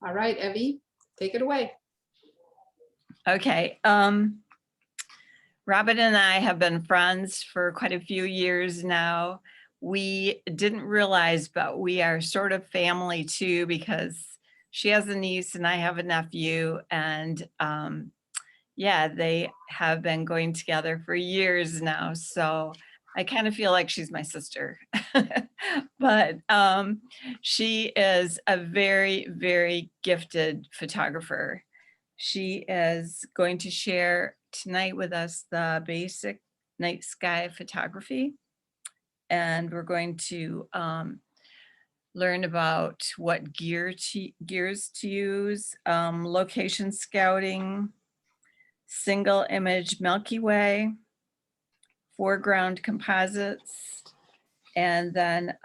All right, Evie, take it away. Okay. Robyn and I have been friends for quite a few years now. We didn't realize, but we are sort of family too, because she has a niece and I have a nephew, and yeah, they have been going together for years now. So I kind of feel like she's my sister. But she is a very, very gifted photographer. She is going to share tonight with us the basic night sky photography. And we're going to learn about what gears to use, location scouting, single image Milky Way, foreground composites, and then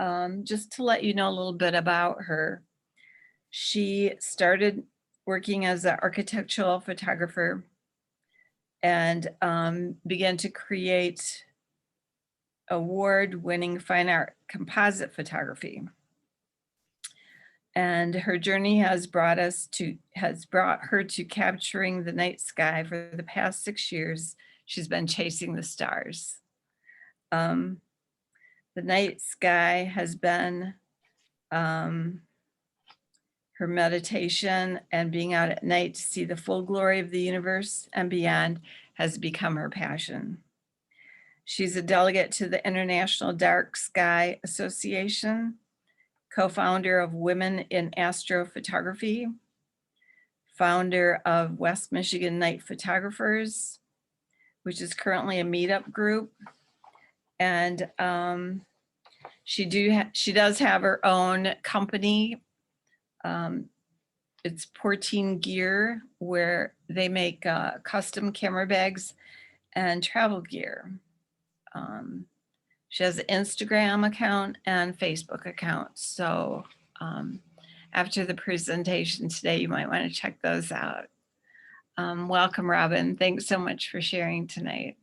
just to let you know a little bit about her. She started working as an architectural photographer and began to create award-winning fine art composite photography. And her journey has brought her to capturing the night sky for the past 6 years. She's been chasing the stars. The night sky has been her meditation, and being out at night to see the full glory of the universe and beyond has become her passion. She's a delegate to the International Dark Sky Association, co-founder of Women in Astrophotography, founder of West Michigan Night Photographers, which is currently a meetup group. And she does have her own company. It's Porteen Gear, where they make custom camera bags and travel gear. She has an Instagram account and Facebook account. So after the presentation today, you might want to check those out. Welcome, Robyn. Thanks so much for sharing tonight.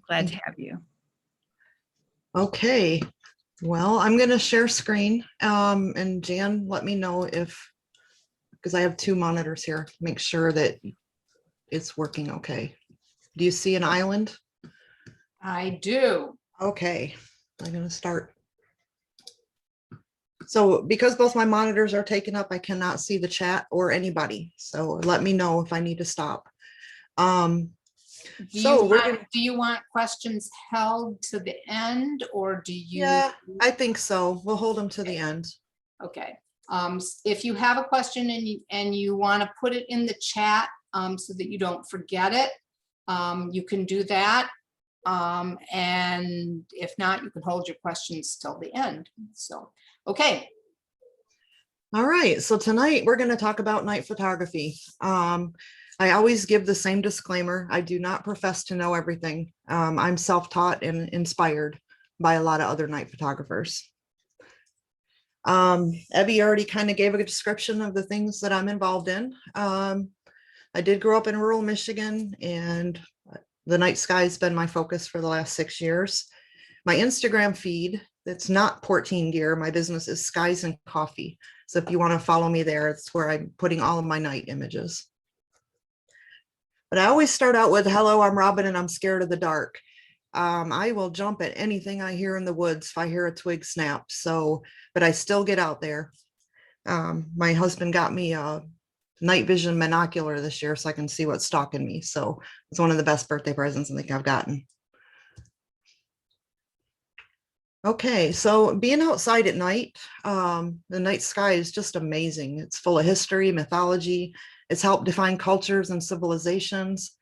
Glad to have you. Okay, well, I'm going to share screen, and Jan, let me know if, because I have 2 monitors here, make sure that it's working okay. Do you see an island? I do. Okay, I'm going to start. So because both my monitors are taken up, I cannot see the chat or anybody. So let me know if I need to stop. Do you want questions held to the end, or do you? Yeah, I think so. We'll hold them to the end. Okay. If you have a question and you want to put it in the chat so that you don't forget it, you can do that. And if not, you can hold your questions till the end. So, okay. All right, so tonight we're going to talk about night photography. I always give the same disclaimer. I do not profess to know everything. I'm self-taught and inspired by a lot of other night photographers. Evie already kind of gave a description of the things that I'm involved in. I did grow up in rural Michigan, and the night sky has been my focus for the last 6 years. My Instagram feed, that's not Porteen Gear. My business is Skies and Coffee. So if you want to follow me there, it's where I'm putting all of my night images. But I always start out with, hello, I'm Robyn and I'm scared of the dark. I will jump at anything I hear in the woods if I hear a twig snap. So, but I still get out there. My husband got me a night vision monocular this year so I can see what's stalking me. So it's one of the best birthday presents I think I've gotten. Okay, so being outside at night, the night sky is just amazing. It's full of history, mythology. It's helped define cultures and civilizations.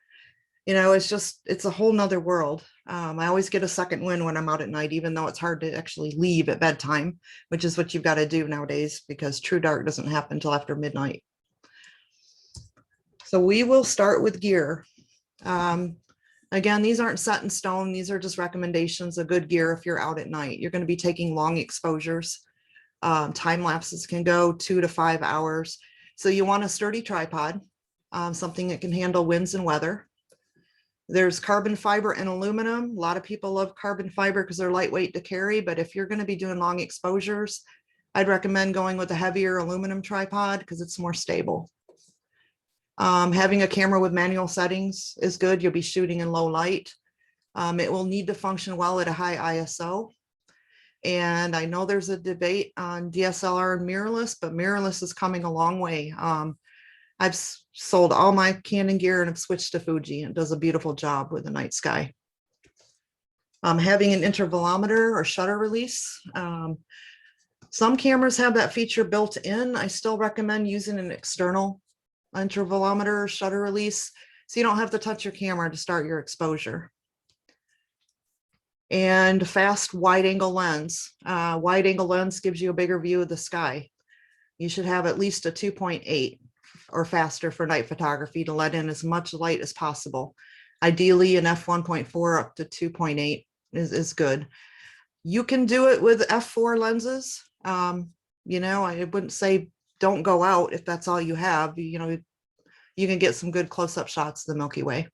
You know, it's a whole nother world. I always get a second wind when I'm out at night, even though it's hard to actually leave at bedtime, which is what you've got to do nowadays because true dark doesn't happen until after midnight. So we will start with gear. Again, these aren't set in stone. These are just recommendations of good gear if you're out at night. You're going to be taking long exposures. Time lapses can go 2 to 5 hours. So you want a sturdy tripod, something that can handle winds and weather. There's carbon fiber and aluminum. A lot of people love carbon fiber because they're lightweight to carry, but if you're going to be doing long exposures, I'd recommend going with a heavier aluminum tripod because it's more stable. Having a camera with manual settings is good. You'll be shooting in low light. It will need to function well at a high ISO. And I know there's a debate on DSLR and mirrorless, but mirrorless is coming a long way. I've sold all my Canon gear and have switched to Fuji, and it does a beautiful job with the night sky. Having an intervalometer or shutter release. Some cameras have that feature built in. I still recommend using an external intervalometer or shutter release, so you don't have to touch your camera to start your exposure. And fast wide angle lens. Wide angle lens gives you a bigger view of the sky. You should have at least a 2.8 or faster for night photography to let in as much light as possible. Ideally an f1.4 up to 2.8 is good. You can do it with f4 lenses. You know, I wouldn't say don't go out if that's all you have. You know, you can get some good close-up shots of the Milky Way.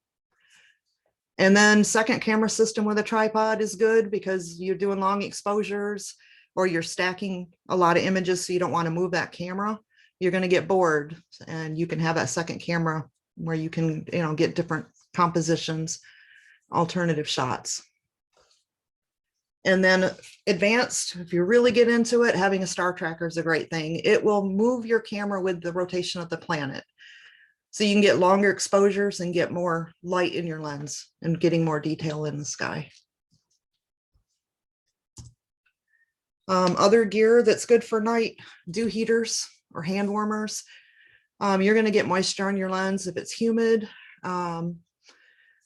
And then second camera system with a tripod is good because you're doing long exposures or you're stacking a lot of images, so you don't want to move that camera. You're going to get bored, and you can have that second camera where you can, you know, get different compositions, alternative shots. And then advanced, if you really get into it, having a star tracker is a great thing. It will move your camera with the rotation of the planet. So you can get longer exposures and get more light in your lens and getting more detail in the sky. Other gear that's good for night, dew heaters or hand warmers. You're going to get moisture on your lens if it's humid. So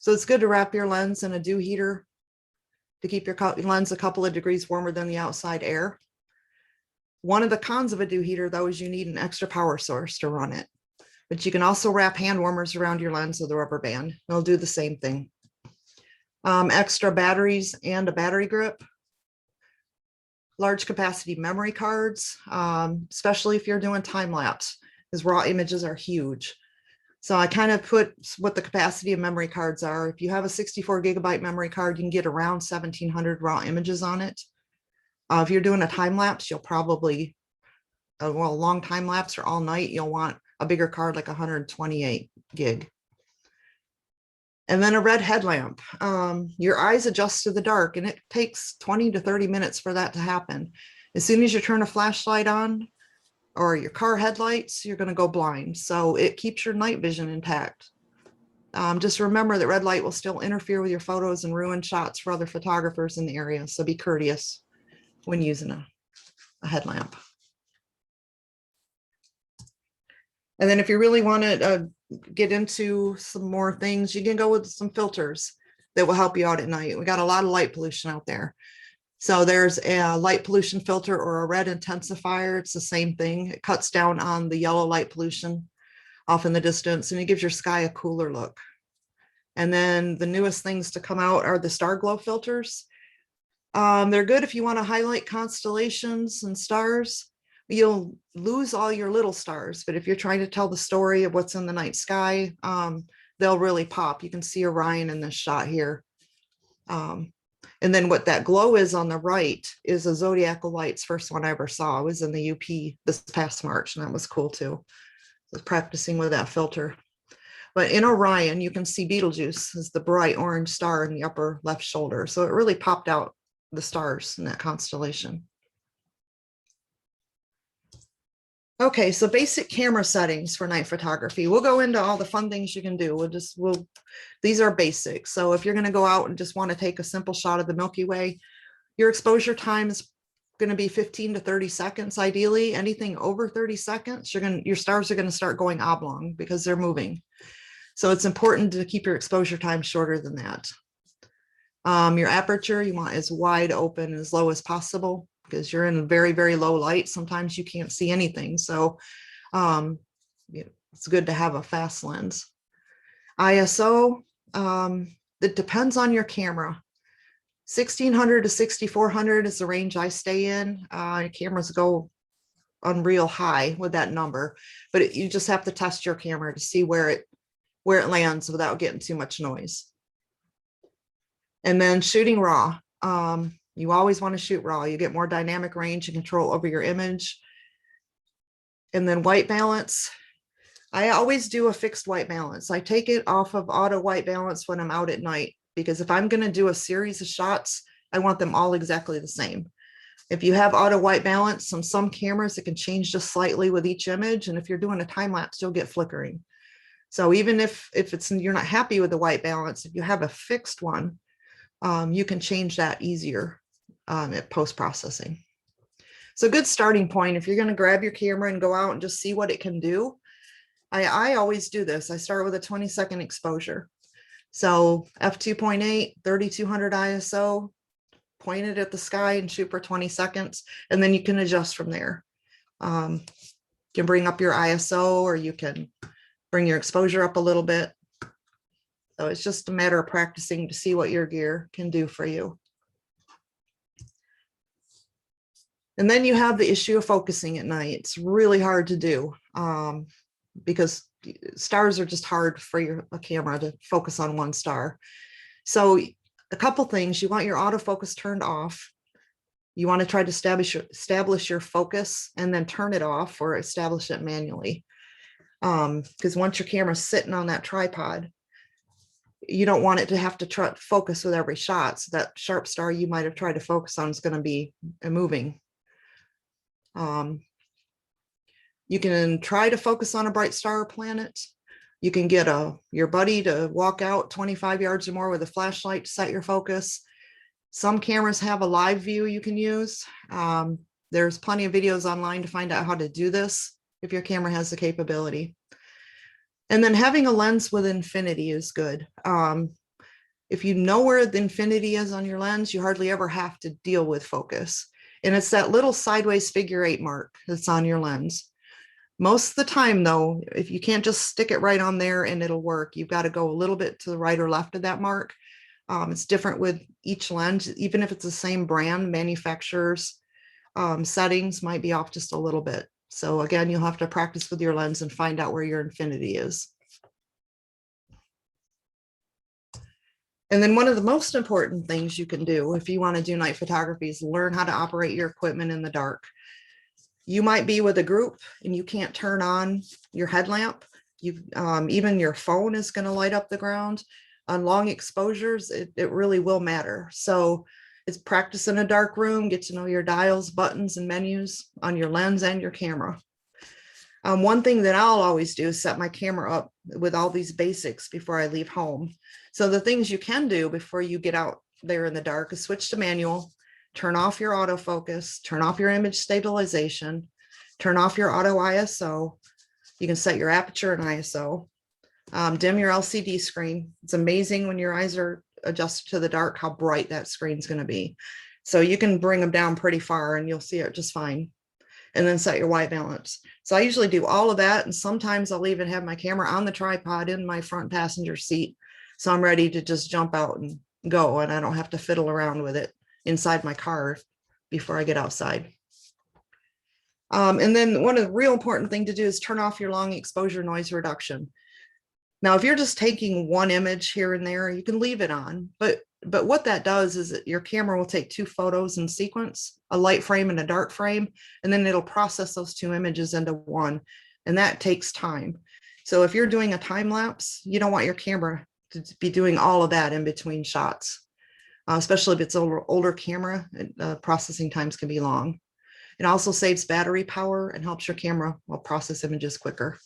it's good to wrap your lens in a dew heater to keep your lens a couple of degrees warmer than the outside air. One of the cons of a dew heater, though, is you need an extra power source to run it. But you can also wrap hand warmers around your lens with a rubber band. They'll do the same thing. Extra batteries and a battery grip. Large capacity memory cards, especially if you're doing time lapse, because raw images are huge. So I kind of put what the capacity of memory cards are. If you have a 64 gigabyte memory card, you can get around 1,700 raw images on it. If you're doing a time lapse, you'll probably, well, a long time lapse or all night, you'll want a bigger card like 128 gig. And then a red headlamp. Your eyes adjust to the dark, and it takes 20 to 30 minutes for that to happen. As soon as you turn a flashlight on or your car headlights, you're going to go blind. So it keeps your night vision intact. Just remember that red light will still interfere with your photos and ruin shots for other photographers in the area. So be courteous when using a headlamp. And then if you really want to get into some more things, you can go with some filters that will help you out at night. We got a lot of light pollution out there. So there's a light pollution filter or a red intensifier. It's the same thing. It cuts down on the yellow light pollution off in the distance, and it gives your sky a cooler look. And then the newest things to come out are the star glow filters. They're good if you want to highlight constellations and stars. You'll lose all your little stars, but if you're trying to tell the story of what's in the night sky, they'll really pop. You can see Orion in this shot here. And then what that glow is on the right is a zodiacal lights. First one I ever saw. I was in the UP this past March, and that was cool too. I was practicing with that filter. But in Orion, you can see Betelgeuse as the bright orange star in the upper left shoulder. So it really popped out the stars in that constellation. Okay, so basic camera settings for night photography. We'll go into all the fun things you can do. These are basic. So if you're going to go out and just want to take a simple shot of the Milky Way, your exposure time is going to be 15 to 30 seconds. Ideally, anything over 30 seconds, your stars are going to start going oblong because they're moving. So it's important to keep your exposure time shorter than that. Your aperture, you want as wide open, as low as possible, because you're in very, very low light. Sometimes you can't see anything. So it's good to have a fast lens. ISO, it depends on your camera. 1600 to 6400 is the range I stay in. Cameras go unreal high with that number, but you just have to test your camera to see where it lands without getting too much noise. And then shooting raw. You always want to shoot raw. You get more dynamic range and control over your image. And then white balance. I always do a fixed white balance. I take it off of auto white balance when I'm out at night, because if I'm going to do a series of shots, I want them all exactly the same. If you have auto white balance on some cameras, it can change just slightly with each image. And if you're doing a time lapse, you'll get flickering. So even if you're not happy with the white balance, if you have a fixed one, you can change that easier at post-processing. So a good starting point, if you're going to grab your camera and go out and just see what it can do, I always do this. I start with a 20-second exposure. So f2.8, 3200 ISO, point it at the sky and shoot for 20 seconds, and then you can adjust from there. You can bring up your ISO, or you can bring your exposure up a little bit. So it's just a matter of practicing to see what your gear can do for you. And then you have the issue of focusing at night. It's really hard to do because stars are just hard for a camera to focus on one star. So a couple things: you want your autofocus turned off. You want to try to establish your focus and then turn it off or establish it manually. Because once your camera's sitting on that tripod, you don't want it to have to focus with every shot. So that sharp star you might have tried to focus on is going to be moving. You can try to focus on a bright star or planet. You can get your buddy to walk out 25 yards or more with a flashlight to set your focus. Some cameras have a live view you can use. There's plenty of videos online to find out how to do this if your camera has the capability. And then having a lens with infinity is good. If you know where the infinity is on your lens, you hardly ever have to deal with focus. And it's that little sideways figure 8 mark that's on your lens. Most of the time, though, if you can't just stick it right on there and it'll work, you've got to go a little bit to the right or left of that mark. It's different with each lens. Even if it's the same brand, manufacturer's settings might be off just a little bit. So again, you'll have to practice with your lens and find out where your infinity is. And then one of the most important things you can do if you want to do night photography is learn how to operate your equipment in the dark. You might be with a group and you can't turn on your headlamp. Even your phone is going to light up the ground. On long exposures, it really will matter. So it's practice in a dark room, get to know your dials, buttons, and menus on your lens and your camera. One thing that I'll always do is set my camera up with all these basics before I leave home. So the things you can do before you get out there in the dark is switch to manual, turn off your autofocus, turn off your image stabilization, turn off your auto ISO. You can set your aperture and ISO, dim your LCD screen. It's amazing when your eyes are adjusted to the dark how bright that screen's going to be. So you can bring them down pretty far and you'll see it just fine. And then set your white balance. So I usually do all of that. And sometimes I'll even have my camera on the tripod in my front passenger seat. So I'm ready to just jump out and go, and I don't have to fiddle around with it inside my car before I get outside. And then one of the real important thing to do is turn off your long exposure noise reduction. Now, if you're just taking one image here and there, you can leave it on, but what that does is that your camera will take 2 photos in sequence, a light frame and a dark frame, and then it'll process those 2 images into one, and that takes time. So if you're doing a time lapse, you don't want your camera to be doing all of that in between shots, especially if it's an older camera. Processing times can be long. It also saves battery power and helps your camera process images quicker.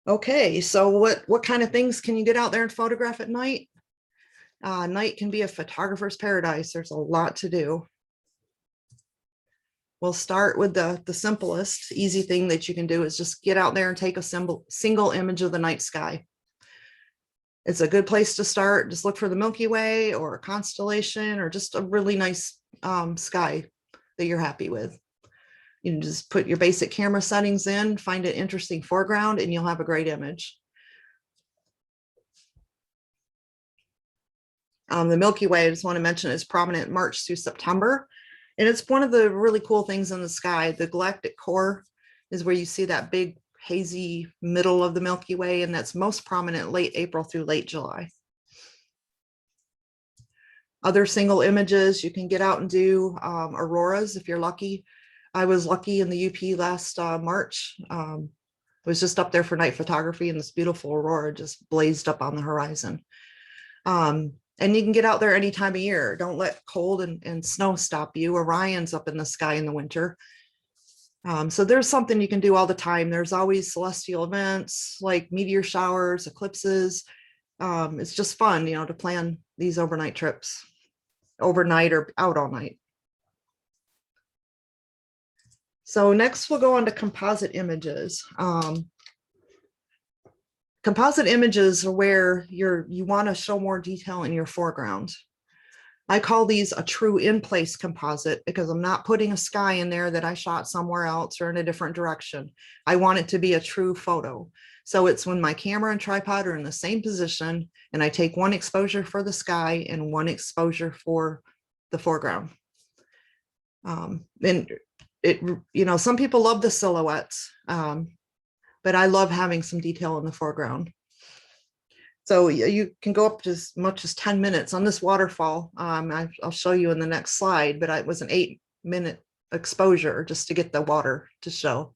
Okay, so what kind of things can you get out there and photograph at night? Night can be a photographer's paradise. There's a lot to do. We'll start with the simplest, easy thing that you can do is just get out there and take a single image of the night sky. It's a good place to start. Just look for the Milky Way or a constellation or just a really nice sky that you're happy with. You can just put your basic camera settings in, find an interesting foreground, and you'll have a great image. The Milky Way, I just want to mention, is prominent March through September. And it's one of the really cool things in the sky. The galactic core is where you see that big hazy middle of the Milky Way, and that's most prominent late April through late July. Other single images, you can get out and do auroras if you're lucky. I was lucky in the UP last March. I was just up there for night photography, and this beautiful aurora just blazed up on the horizon. And you can get out there any time of year. Don't let cold and snow stop you. Orion's up in the sky in the winter. So there's something you can do all the time. There's always celestial events like meteor showers, eclipses. It's just fun, you know, to plan these overnight trips, overnight or out all night. So next we'll go on to composite images. Composite images are where you want to show more detail in your foreground. I call these a true in-place composite because I'm not putting a sky in there that I shot somewhere else or in a different direction. I want it to be a true photo. So it's when my camera and tripod are in the same position and I take one exposure for the sky and one exposure for the foreground. And it, you know, some people love the silhouettes, but I love having some detail in the foreground. So you can go up to as much as 10 minutes on this waterfall. I'll show you in the next slide, but it was an 8-minute exposure just to get the water to show.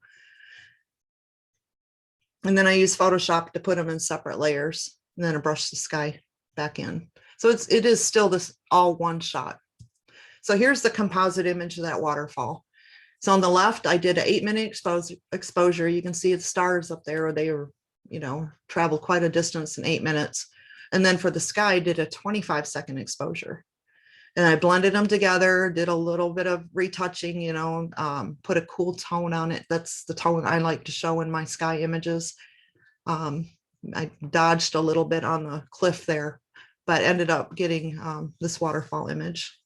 And then I use Photoshop to put them in separate layers, and then I brush the sky back in. So it is still this all one shot. So here's the composite image of that waterfall. So on the left, I did an 8-minute exposure. You can see the stars up there, they were, you know, traveled quite a distance in 8 minutes. And then for the sky, I did a 25-second exposure. And I blended them together, did a little bit of retouching, you know, put a cool tone on it. That's the tone I like to show in my sky images. I dodged a little bit on the cliff there, but ended up getting this waterfall image.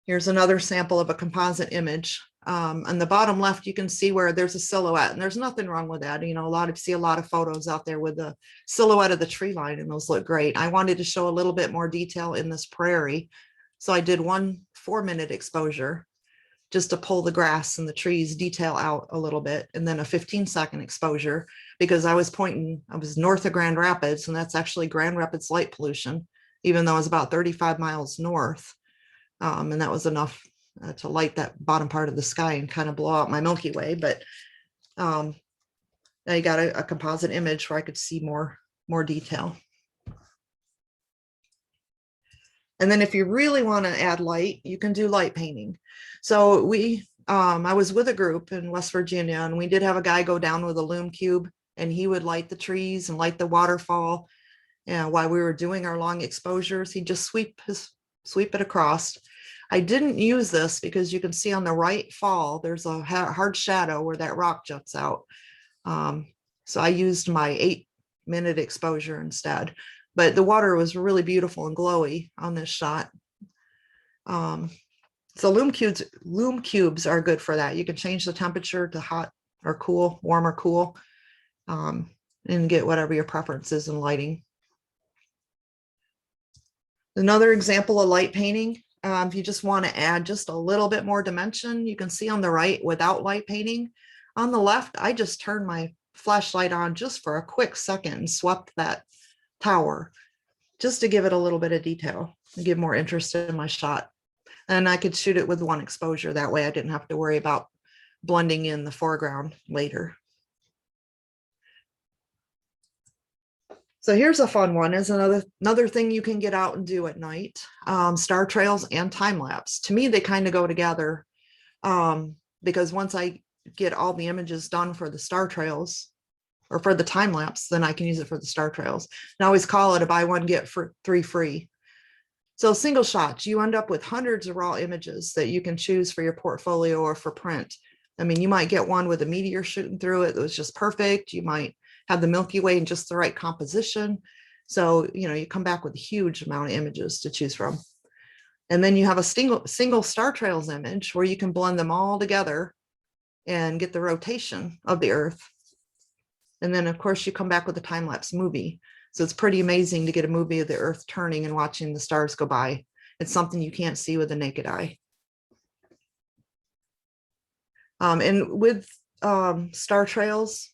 Here's another sample of a composite image. On the bottom left, you can see where there's a silhouette, and there's nothing wrong with that. You know, see a lot of photos out there with the silhouette of the tree line, and those look great. I wanted to show a little bit more detail in this prairie. So I did one 4-minute exposure just to pull the grass and the trees detail out a little bit, and then a 15-second exposure because I was north of Grand Rapids, and that's actually Grand Rapids light pollution, even though it's about 35 miles north. And that was enough to light that bottom part of the sky and kind of blow out my Milky Way. But I got a composite image where I could see more detail. And then if you really want to add light, you can do light painting. So I was with a group in West Virginia, and we did have a guy go down with a lume cube, and he would light the trees and light the waterfall. And while we were doing our long exposures, he'd just sweep it across. I didn't use this because you can see on the right fall, there's a hard shadow where that rock juts out. So I used my 8-minute exposure instead, but the water was really beautiful and glowy on this shot. So lume cubes are good for that. You can change the temperature to hot or cool, warm or cool, and get whatever your preference is in lighting. Another example of light painting. If you just want to add just a little bit more dimension, you can see on the right without light painting. On the left, I just turned my flashlight on just for a quick second and swept that tower just to give it a little bit of detail and give more interest in my shot. And I could shoot it with one exposure. That way I didn't have to worry about blending in the foreground later. So here's a fun one, is another thing you can get out and do at night. Star trails and time lapse. To me, they kind of go together because once I get all the images done for the star trails or for the time lapse, then I can use it for the star trails. And I always call it a buy one, get 3 free. So single shots, you end up with hundreds of raw images that you can choose for your portfolio or for print. I mean, you might get one with a meteor shooting through it that was just perfect. You might have the Milky Way in just the right composition. So, you know, you come back with a huge amount of images to choose from. And then you have a single star trails image where you can blend them all together and get the rotation of the Earth. And then of course you come back with a time-lapse movie. So it's pretty amazing to get a movie of the Earth turning and watching the stars go by. It's something you can't see with the naked eye. And with star trails,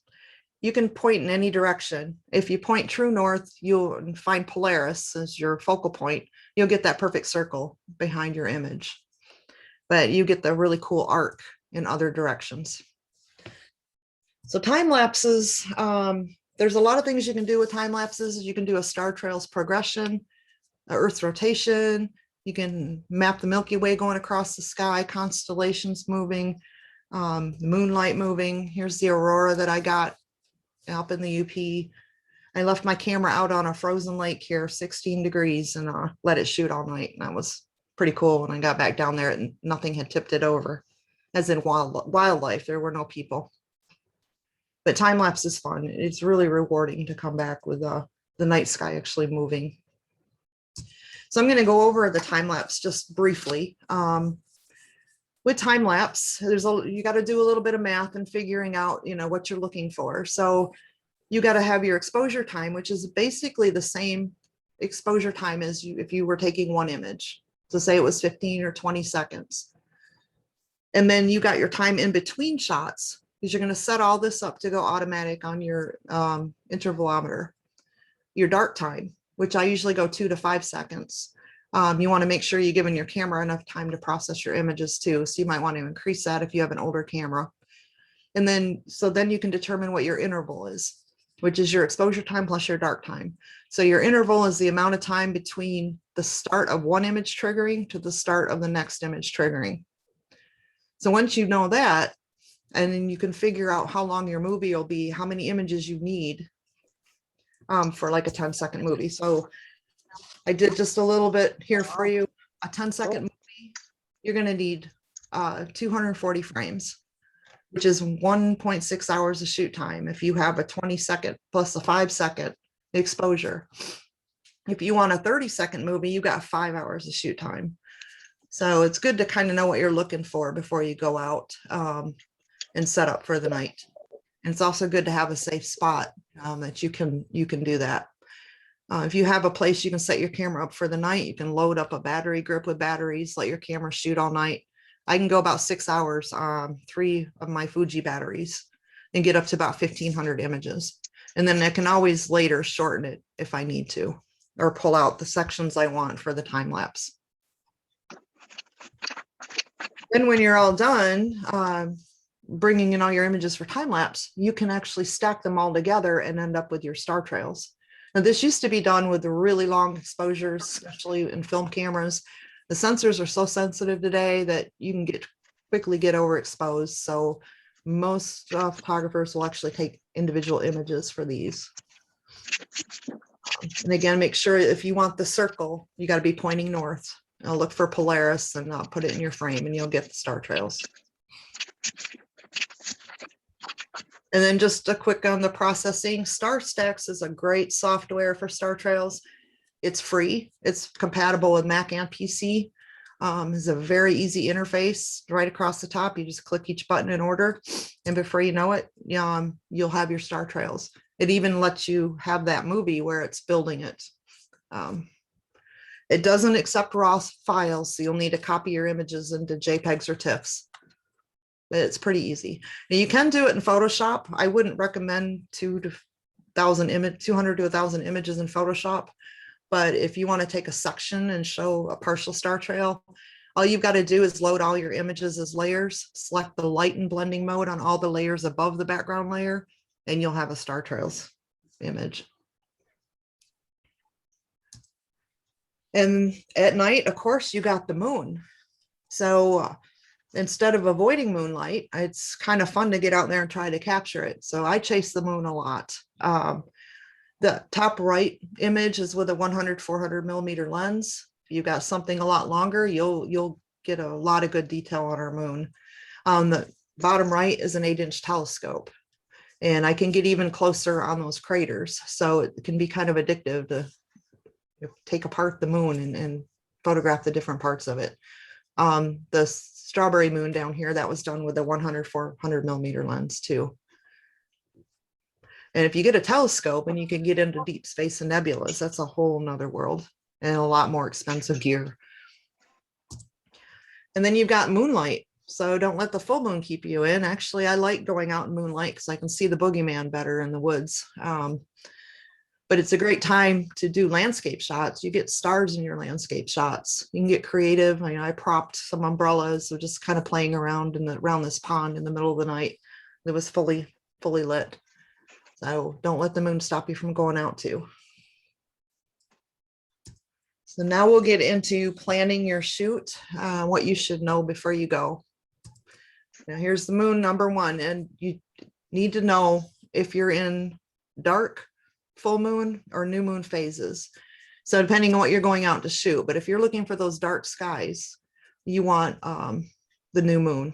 you can point in any direction. If you point true north, you'll find Polaris as your focal point. You'll get that perfect circle behind your image, but you get the really cool arc in other directions. So time lapses, there's a lot of things you can do with time lapses. You can do a star trails progression, Earth's rotation. You can map the Milky Way going across the sky, constellations moving, the moonlight moving. Here's the aurora that I got up in the UP. I left my camera out on a frozen lake here, 16 degrees, and let it shoot all night. And that was pretty cool. When I got back down there and nothing had tipped it over, as in wildlife, there were no people. But time lapse is fun. It's really rewarding to come back with the night sky actually moving. So I'm going to go over the time lapse just briefly. With time lapse, you got to do a little bit of math and figuring out, what you're looking for. So you got to have your exposure time, which is basically the same exposure time as if you were taking one image. So say it was 15 or 20 seconds. And then you got your time in between shots, because you're going to set all this up to go automatic on your intervalometer. Your dark time, which I usually go 2 to 5 seconds. You want to make sure you're giving your camera enough time to process your images too. So you might want to increase that if you have an older camera. And then you can determine what your interval is, which is your exposure time plus your dark time. So your interval is the amount of time between the start of one image triggering to the start of the next image triggering. So once you know that, and then you can figure out how long your movie will be, how many images you need for like a 10-second movie. So I did just a little bit here for you. A 10-second movie, you're going to need 240 frames, which is 1.6 hours of shoot time. If you have a 20-second plus a 5-second exposure. If you want a 30-second movie, you got 5 hours of shoot time. So it's good to kind of know what you're looking for before you go out and set up for the night. And it's also good to have a safe spot that you can do that. If you have a place you can set your camera up for the night, you can load up a battery grip with batteries, let your camera shoot all night. I can go about 6 hours on 3 of my Fuji batteries and get up to about 1,500 images. And then I can always later shorten it if I need to, or pull out the sections I want for the time lapse. Then when you're all done, bringing in all your images for time lapse, you can actually stack them all together and end up with your star trails. Now, this used to be done with the really long exposures, especially in film cameras. The sensors are so sensitive today that you can quickly get overexposed. So most photographers will actually take individual images for these. And again, make sure if you want the circle, you got to be pointing north. I'll look for Polaris and I'll put it in your frame and you'll get the star trails. And then just a quick on the processing. StarStax is a great software for star trails. It's free. It's compatible with Mac and PC. It's a very easy interface right across the top. You just click each button in order, and before you know it, you'll have your star trails. It even lets you have that movie where it's building it. It doesn't accept RAW files, so you'll need to copy your images into JPEGs or TIFFs. But it's pretty easy. Now you can do it in Photoshop. I wouldn't recommend 200 to 1,000 images in Photoshop. But if you want to take a section and show a partial star trail, all you've got to do is load all your images as layers, select the light and blending mode on all the layers above the background layer, and you'll have a star trails image. And at night, of course, you got the moon. So instead of avoiding moonlight, it's kind of fun to get out there and try to capture it. So I chase the moon a lot. The top right image is with a 100-400 millimeter lens. If you've got something a lot longer, you'll get a lot of good detail on our moon. The bottom right is an 8-inch telescope, and I can get even closer on those craters. So it can be kind of addictive to take apart the moon and photograph the different parts of it. The strawberry moon down here, that was done with a 100-400 millimeter lens too. And if you get a telescope and you can get into deep space and nebulas, that's a whole nother world and a lot more expensive gear. And then you've got moonlight. So don't let the full moon keep you in. Actually, I like going out in moonlight because I can see the boogeyman better in the woods. But it's a great time to do landscape shots. You get stars in your landscape shots. You can get creative. I propped some umbrellas, so just kind of playing around around this pond in the middle of the night. It was fully lit. So don't let the moon stop you from going out too. So now we'll get into planning your shoot, what you should know before you go. Now here's the moon number one, and you need to know if you're in dark, full moon, or new moon phases. So depending on what you're going out to shoot, but if you're looking for those dark skies, you want the new moon.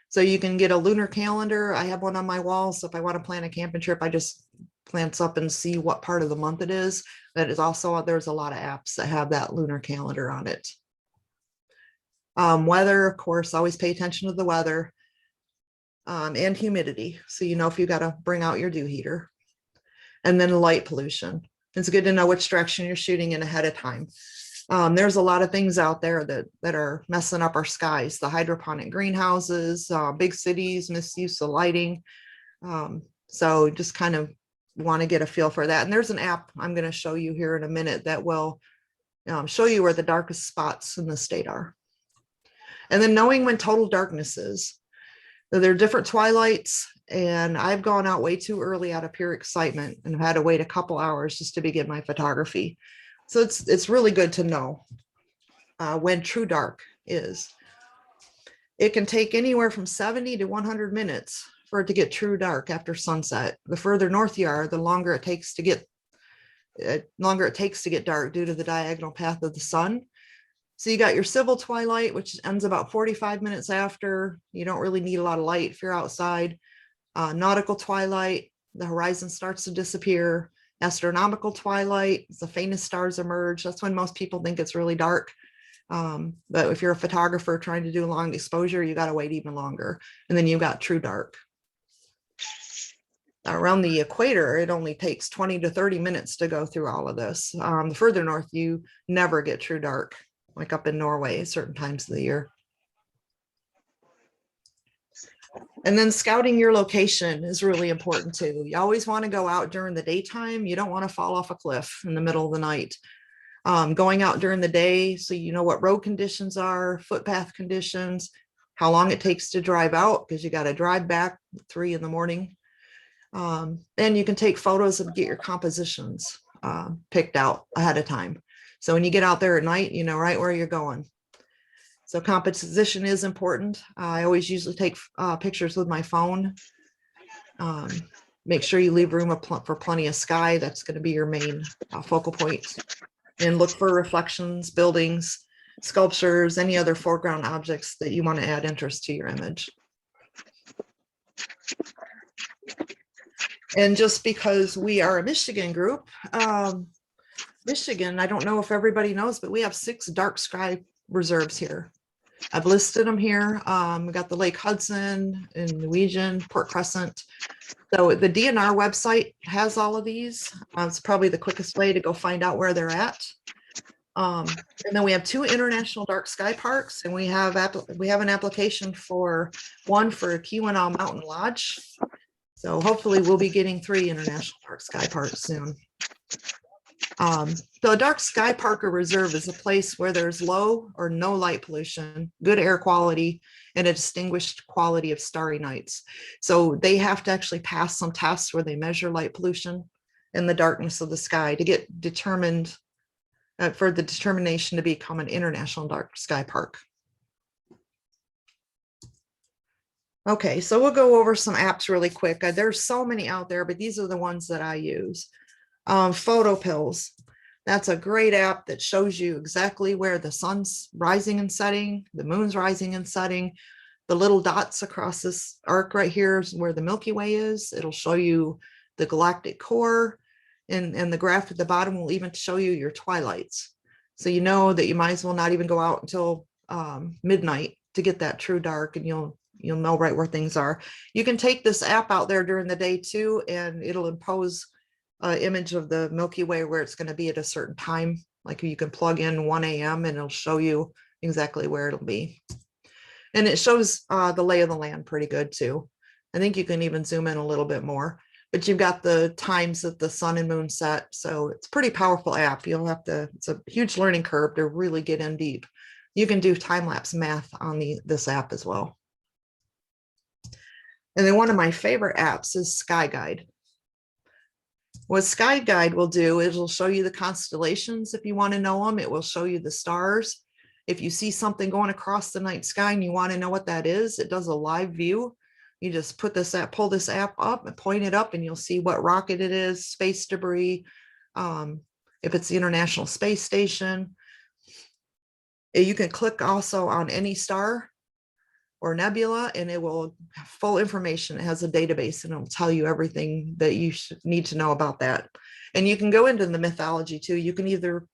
So you can get a lunar calendar. I have one on my wall. So if I want to plan a camping trip, I just glance up and see what part of the month it is. That is also, there's a lot of apps that have that lunar calendar on it. Weather, of course, always pay attention to the weather, and humidity. So you know if you got to bring out your dew heater. And then light pollution. It's good to know which direction you're shooting in ahead of time. There's a lot of things out there that are messing up our skies. The hydroponic greenhouses, big cities, misuse of lighting. So just kind of want to get a feel for that. And there's an app I'm going to show you here in a minute that will show you where the darkest spots in the state are. And then knowing when total darkness is. So there are different twilights, and I've gone out way too early out of pure excitement and have had to wait a couple hours just to begin my photography. So it's really good to know when true dark is. It can take anywhere from 70 to 100 minutes for it to get true dark after sunset. The further north you are, the longer it takes to get dark due to the diagonal path of the sun. So you got your civil twilight, which ends about 45 minutes after. You don't really need a lot of light if you're outside. Nautical twilight, the horizon starts to disappear. Astronomical twilight, the faintest stars emerge. That's when most people think it's really dark. But if you're a photographer trying to do long exposure, you got to wait even longer. And then you got true dark. Around the equator, it only takes 20 to 30 minutes to go through all of this. The further north, you never get true dark, like up in Norway at certain times of the year. And then scouting your location is really important too. You always want to go out during the daytime. You don't want to fall off a cliff in the middle of the night. Going out during the day so you know what road conditions are, footpath conditions, how long it takes to drive out, because you got to drive back 3 in the morning. And you can take photos and get your compositions picked out ahead of time. So when you get out there at night, you know right where you're going. So composition is important. I always usually take pictures with my phone. Make sure you leave room for plenty of sky. That's going to be your main focal point. And look for reflections, buildings, sculptures, any other foreground objects that you want to add interest to your image. And just because we are a Michigan group, Michigan, I don't know if everybody knows, but we have 6 dark sky reserves here. I've listed them here. We got the Lake Hudson in Norwegian, Port Crescent. So the DNR website has all of these. It's probably the quickest way to go find out where they're at. And then we have 2 international dark sky parks, and we have an application for one for Keweenaw Mountain Lodge. So hopefully we'll be getting 3 international dark sky parks soon. So a dark sky park or reserve is a place where there's low or no light pollution, good air quality, and a distinguished quality of starry nights. So they have to actually pass some tests where they measure light pollution and the darkness of the sky to get determined for the determination to become an international dark sky park. Okay, so we'll go over some apps really quick. There's so many out there, but these are the ones that I use. Photo Pills. That's a great app that shows you exactly where the sun's rising and setting, the moon's rising and setting. The little dots across this arc right here is where the Milky Way is. It'll show you the galactic core, and the graph at the bottom will even show you your twilights. So you know that you might as well not even go out until midnight to get that true dark, and you'll know right where things are. You can take this app out there during the day too, and it'll impose image of the Milky Way where it's going to be at a certain time. Like you can plug in 1 a.m. and it'll show you exactly where it'll be. And it shows the lay of the land pretty good too. I think you can even zoom in a little bit more, but you've got the times that the sun and moon set. So it's a pretty powerful app. You'll have to, it's a huge learning curve to really get in deep. You can do time-lapse math on this app as well. And then one of my favorite apps is Sky Guide. What Sky Guide will do is it'll show you the constellations if you want to know them. It will show you the stars. If you see something going across the night sky and you want to know what that is, it does a live view. You just put this app, pull this app up and point it up, and you'll see what rocket it is, space debris, if it's the International Space Station. You can click also on any star or nebula, and it will have full information. It has a database, and it'll tell you everything that you need to know about that. And you can go into the mythology too. You can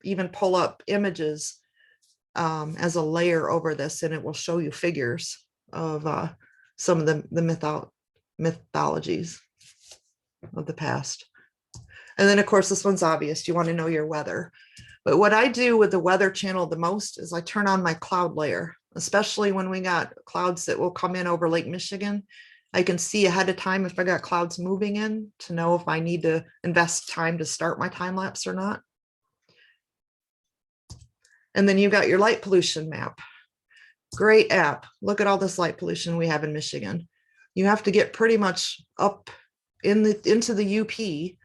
even pull up images as a layer over this, and it will show you figures of some of the mythologies of the past. And then of course, this one's obvious. You want to know your weather. But what I do with the Weather Channel the most is I turn on my cloud layer, especially when we got clouds that will come in over Lake Michigan. I can see ahead of time if I got clouds moving in to know if I need to invest time to start my time lapse or not. And then you've got your light pollution map. Great app. Look at all this light pollution we have in Michigan. You have to get pretty much up into the UP,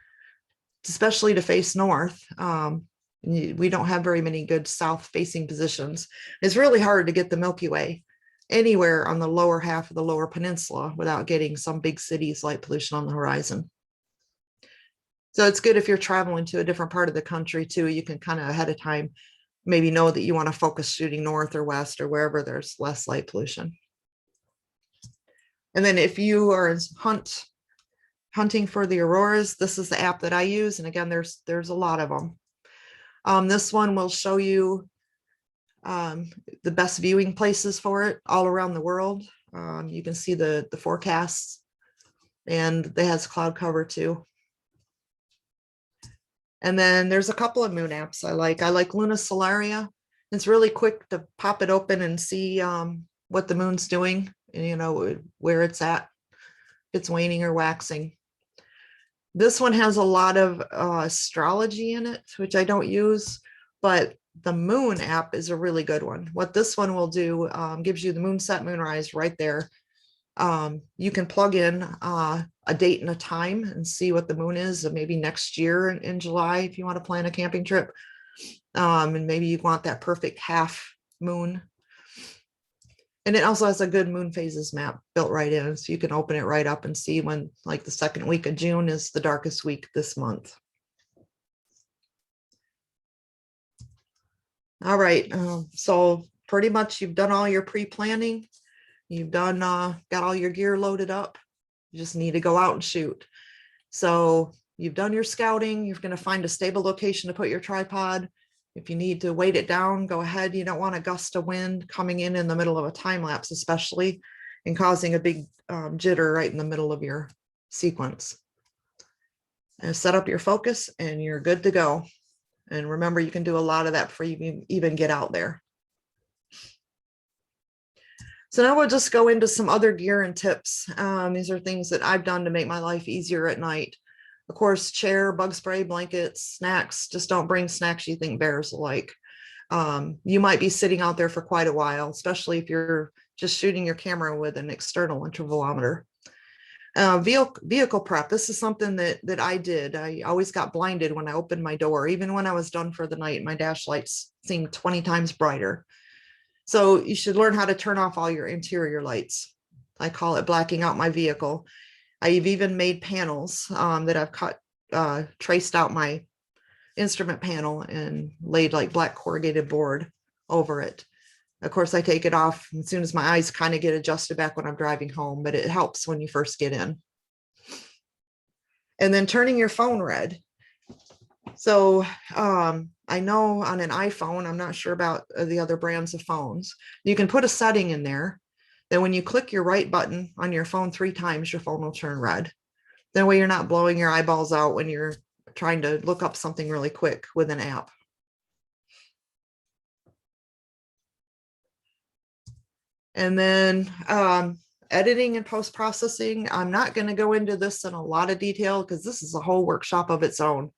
especially to face north. We don't have very many good south facing positions. It's really hard to get the Milky Way anywhere on the lower half of the lower peninsula without getting some big cities light pollution on the horizon. So it's good if you're traveling to a different part of the country too. You can kind of ahead of time maybe know that you want to focus shooting north or west or wherever there's less light pollution. And then if you are hunting for the auroras, this is the app that I use. And again, there's a lot of them. This one will show you the best viewing places for it all around the world. You can see the forecasts, and it has cloud cover too. And then there's a couple of moon apps I like. I like Luna Solaria. It's really quick to pop it open and see what the moon's doing, and you know where it's at, if it's waning or waxing. This one has a lot of astrology in it, which I don't use, but the moon app is a really good one. What this one will do gives you the moon set, moonrise right there. You can plug in a date and a time and see what the moon is, maybe next year in July if you want to plan a camping trip. And maybe you want that perfect half moon. And it also has a good moon phases map built right in, so you can open it right up and see when, like, the second week of June is the darkest week this month. All right, so pretty much you've done all your pre-planning. You've done got all your gear loaded up. You just need to go out and shoot. So you've done your scouting. You're going to find a stable location to put your tripod. If you need to weight it down, go ahead. You don't want a gust of wind coming in the middle of a time lapse, especially, and causing a big jitter right in the middle of your sequence. And set up your focus and you're good to go. And remember, you can do a lot of that before you even get out there. So now we'll just go into some other gear and tips. These are things that I've done to make my life easier at night. Of course, chair, bug spray, blankets, snacks. Just don't bring snacks you think bears will like. You might be sitting out there for quite a while, especially if you're just shooting your camera with an external intervalometer. Vehicle prep. This is something that I did. I always got blinded when I opened my door. Even when I was done for the night, my dash lights seemed 20 times brighter. So you should learn how to turn off all your interior lights. I call it blacking out my vehicle. I've even made panels that I've cut, traced out my instrument panel and laid like black corrugated board over it. Of course, I take it off as soon as my eyes kind of get adjusted back when I'm driving home, but it helps when you first get in. And then turning your phone red. So I know on an iPhone, I'm not sure about the other brands of phones, you can put a setting in there that when you click your right button on your phone 3 times, your phone will turn red. That way you're not blowing your eyeballs out when you're trying to look up something really quick with an app. And then editing and post-processing, I'm not going to go into this in a lot of detail because this is a whole workshop of its own.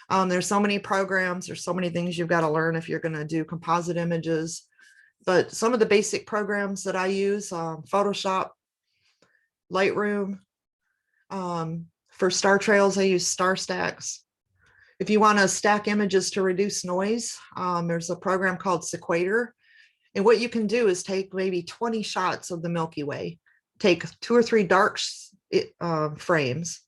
There's so many programs, there's so many things you've got to learn if you're going to do composite images. But some of the basic programs that I use, Photoshop, Lightroom. For star trails, I use star stacks. If you want to stack images to reduce noise, there's a program called Sequator. And what you can do is take maybe 20 shots of the Milky Way, take 2 or 3 dark frames,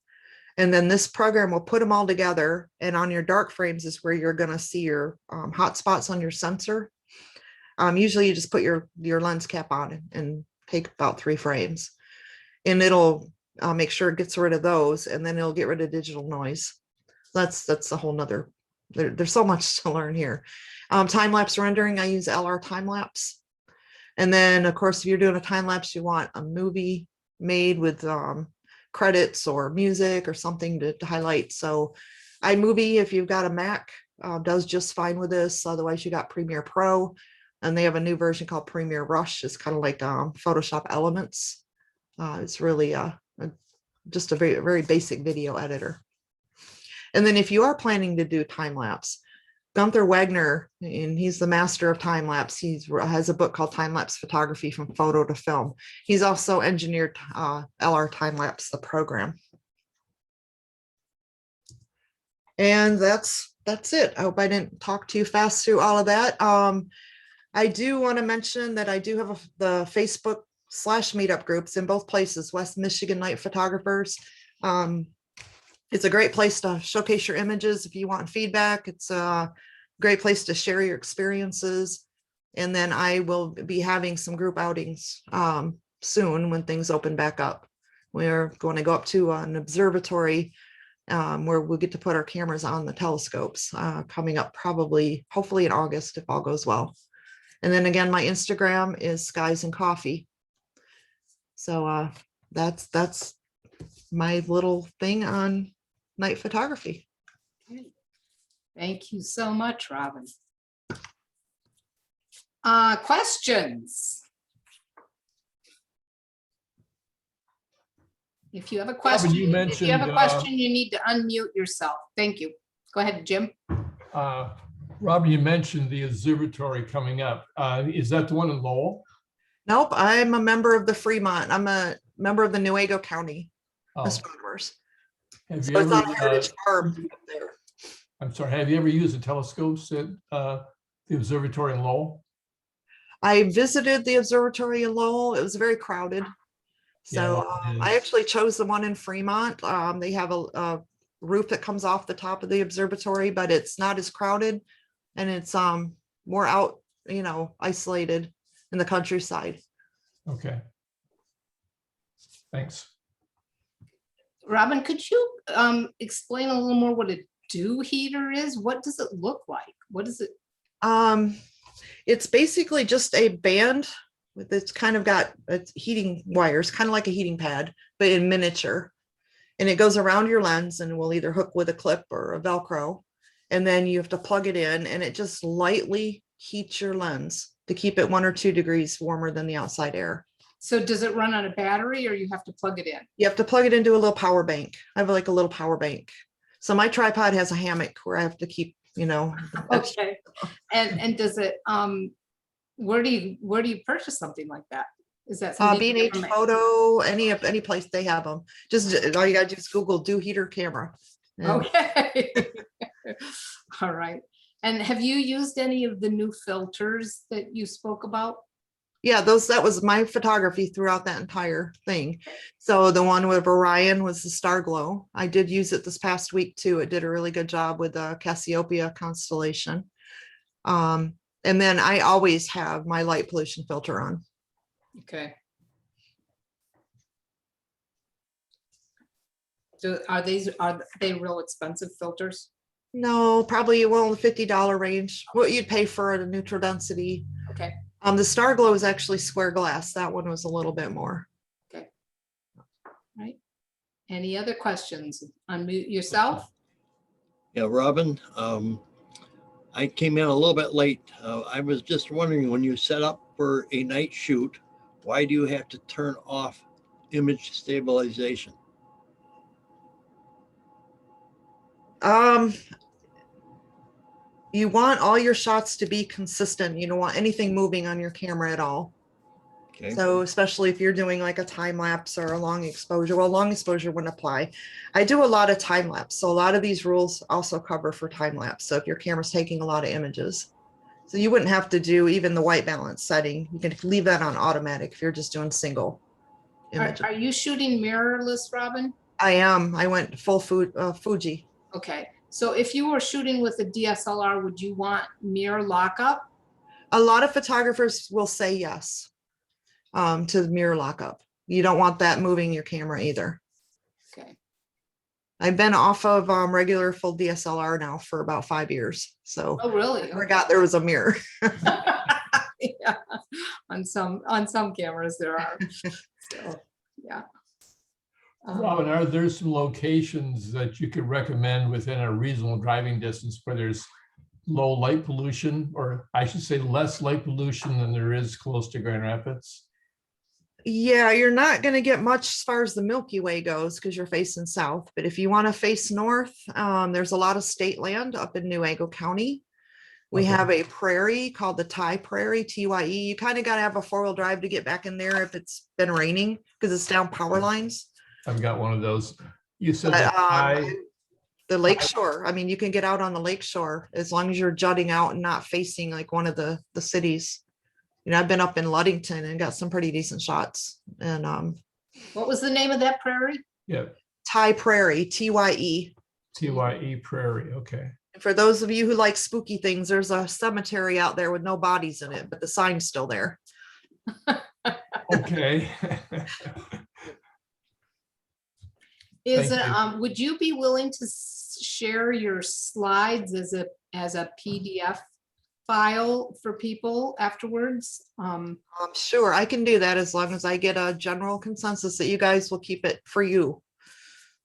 and then this program will put them all together. And on your dark frames is where you're going to see your hot spots on your sensor. Usually you just put your lens cap on and take about 3 frames, and it'll make sure it gets rid of those, and then it'll get rid of digital noise. That's a whole nother, there's so much to learn here. Time-lapse rendering, I use LR time-lapse. And then of course, if you're doing a time-lapse, you want a movie made with credits or music or something to highlight. So iMovie, if you've got a Mac, does just fine with this. Otherwise you got Premiere Pro, and they have a new version called Premiere Rush. It's kind of like Photoshop Elements. It's really just a very, very basic video editor. And then if you are planning to do time-lapse, Gunther Wagner, and he's the master of time-lapse. He has a book called Time-Lapse Photography from Photo to Film. He's also engineered LR time-lapse, the program. And that's it. I hope I didn't talk too fast through all of that. I do want to mention that I do have the Facebook/meetup groups in both places, West Michigan Night Photographers. It's a great place to showcase your images if you want feedback. It's a great place to share your experiences. And then I will be having some group outings soon when things open back up. We're going to go up to an observatory where we'll get to put our cameras on the telescopes coming up hopefully in August if all goes well. And then again, my Instagram is Skies and Coffee. So that's my little thing on night photography. Thank you so much, Robyn. Questions? If you have a question, Robyn, you mentioned, you need to unmute yourself. Thank you. Go ahead, Jim. Robyn, you mentioned the observatory coming up. Is that the one in Lowell? Nope, I'm a member of the Fremont. I'm a member of the Newaygo County astronomers. Have So you it's ever, on a heritage farm up there. I'm sorry, have you ever used the telescopes at the observatory in Lowell? I visited the observatory in Lowell. It was very crowded. So Yeah, I actually chose the one in Fremont. They have a roof that comes off the top of the observatory, but it's not as crowded, and it's more out, isolated in the countryside. Okay. Thanks. Robyn, could you explain a little more what a dew heater is? What does it look like? What is it? It's basically just a band with it's kind of got heating wires, kind of like a heating pad, but in miniature. And it goes around your lens and will either hook with a clip or a Velcro. And then you have to plug it in, and it just lightly heats your lens to keep it 1 or 2 degrees warmer than the outside air. So does it run on a battery, or you have to plug it in? You have to plug it into a little power bank. I have like a little power bank. So my tripod has a hammock where I have to keep, Okay. And does it, where do you purchase something like that? Is that something? B&H Photo, any place they have them. Just all you gotta do is Google dew heater camera. Okay. All right. And have you used any of the new filters that you spoke about? Yeah, that was my photography throughout that entire thing. So the one with Orion was the Star Glow. I did use it this past week too. It did a really good job with the Cassiopeia constellation. And then I always have my light pollution filter on. Okay. Are they real expensive filters? No, probably in the $50 range. What you'd pay for a neutral density. Okay. The Star Glow is actually square glass. That one was a little bit more. Okay. Right. Any other questions? Unmute yourself. Yeah, Robyn, I came in a little bit late. I was just wondering, when you set up for a night shoot, why do you have to turn off image stabilization? You want all your shots to be consistent. You don't want anything moving on your camera at all. Okay, So especially if you're doing like a time lapse or a long exposure, well, long exposure wouldn't apply. I do a lot of time lapse. So a lot of these rules also cover for time lapse. So if your camera's taking a lot of images, so you wouldn't have to do even the white balance setting. You can leave that on automatic if you're just doing single images. Are you shooting mirrorless, Robyn? I am. I went full Fuji. Okay, so if you were shooting with a DSLR, would you want mirror lockup? A lot of photographers will say yes to the mirror lockup. You don't want that moving your camera either. Okay, I've been off of regular full DSLR now for about 5 years. So oh, really? I forgot there was a mirror. Yeah, on some cameras there are. So, yeah. Robyn, are there some locations that you could recommend within a reasonable driving distance where there's low light pollution, or I should say less light pollution than there is close to Grand Rapids? Yeah, you're not going to get much as far as the Milky Way goes because you're facing south. But if you want to face north, there's a lot of state land up in Newaygo County. We Okay. have a prairie called the Thai Prairie, TYE. You kind of got to have a 4-wheel drive to get back in there if it's been raining because it's down power lines. I've got one of those. You said But, that the lake shore, I mean, you can get out on the lake shore as long as you're jutting out and not facing like one of the cities. You know, I've been up in Ludington and got some pretty decent shots. And What was the name of that prairie? yeah, Thai Prairie, TYE. TYE Prairie. Okay. For those of you who like spooky things, there's a cemetery out there with no bodies in it, but the sign's still there. Okay. Is Thank it, would you be willing to share your slides as a PDF file for people afterwards? Sure, I can do that as long as I get a general consensus that you guys will keep it for you.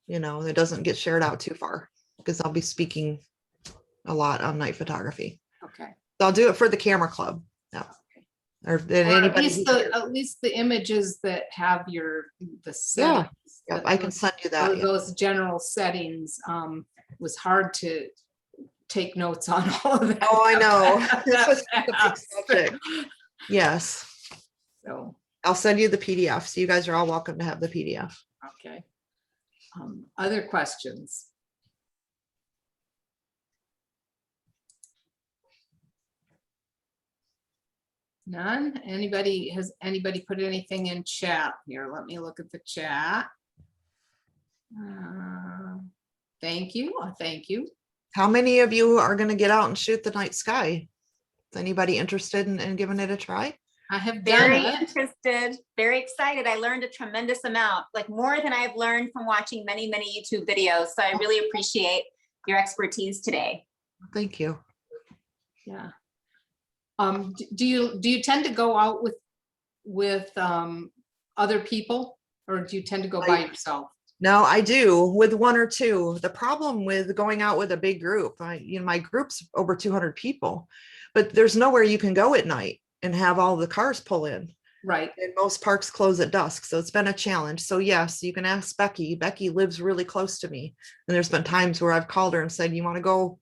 You know, it doesn't get shared out too far because I'll be speaking a lot on night photography. Okay. So I'll do it for the camera club. Yeah. Or Or anybody. at least the images that have the settings. Yep, I can send you that. Yeah. Those general settings, was hard to take notes on all of that. Oh, I know. That It's a big fast. subject. Yes, So, I'll send you the PDF. So you guys are all welcome to have the PDF. okay. Other questions? None? Has anybody put anything in chat here? Let me look at the chat. Thank you. Thank you. How many of you are going to get out and shoot the night sky? Is anybody interested in giving it a try? I have done Very it. interested, very excited. I learned a tremendous amount, like more than I've learned from watching many, many YouTube videos. So I really appreciate your expertise today. Thank you. Yeah. Do you tend to go out with other people, or do you tend to go by yourself? No, I do with one or two. The problem with going out with a big group, my group's over 200 people, but there's nowhere you can go at night and have all the cars pull in. Right. And most parks close at dusk. So it's been a challenge. So yes, you can ask Becky. Becky lives really close to me. And there's been times where I've called her and said, you want to go,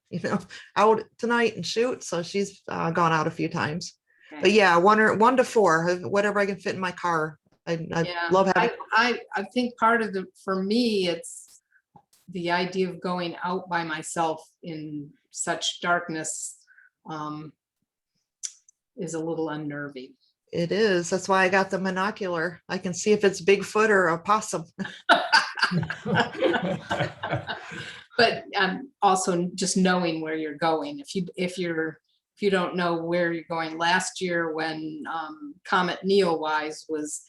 out tonight and shoot? So she's gone out a few times. Okay. But yeah, 1 to 4, whatever I can fit in my car. I Yeah, love having. I think part of for me, it's the idea of going out by myself in such darkness is a little unnerving. It is. That's why I got the monocular. I can see if it's Bigfoot or a possum. But also just knowing where you're going. If you don't know where you're going, last year when Comet Neowise was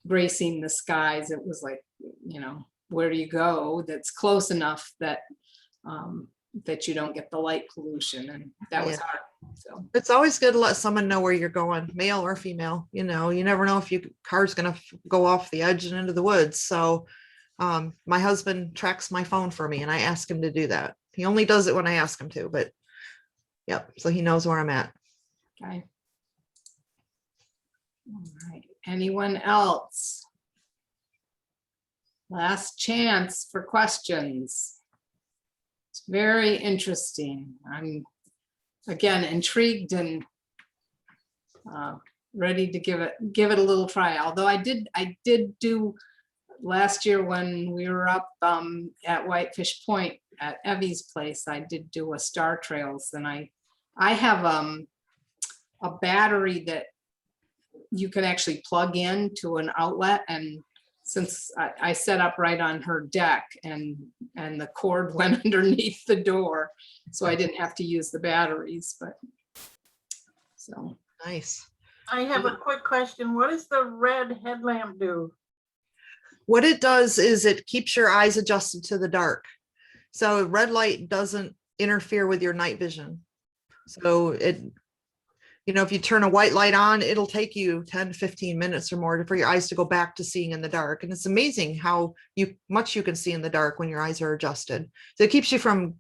gracing the skies, it was like, where do you go that's close enough that that you don't get the light pollution, and that was hard. So It's always good to let someone know where you're going, male or female. You never know if your car's going to go off the edge and into the woods. So my husband tracks my phone for me and I ask him to do that. He only does it when I ask him to, but yep. So he knows where I'm at. okay. All right, anyone else? Last chance for questions. It's very interesting. I'm again intrigued and ready to give it a little try. Although I did do last year when we were up at Whitefish Point at Evie's place, I did do a Star Trails, and I have a battery that you can actually plug in to an outlet, and since I set up right on her deck and the cord went underneath the door, so I didn't have to use the batteries, but so. Nice. I have a quick question. What does the red headlamp do? What it does is it keeps your eyes adjusted to the dark. So red light doesn't interfere with your night vision. So it, you know, if you turn a white light on, it'll take you 10 to 15 minutes or more for your eyes to go back to seeing in the dark. And it's amazing how much you can see in the dark when your eyes are adjusted. So it keeps you from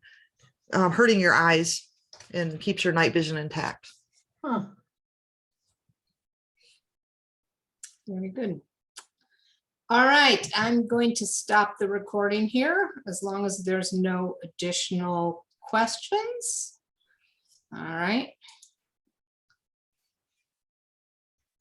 hurting your eyes and keeps your night vision intact. Huh. Very good. All right, I'm going to stop the recording here as long as there's no additional questions. All right.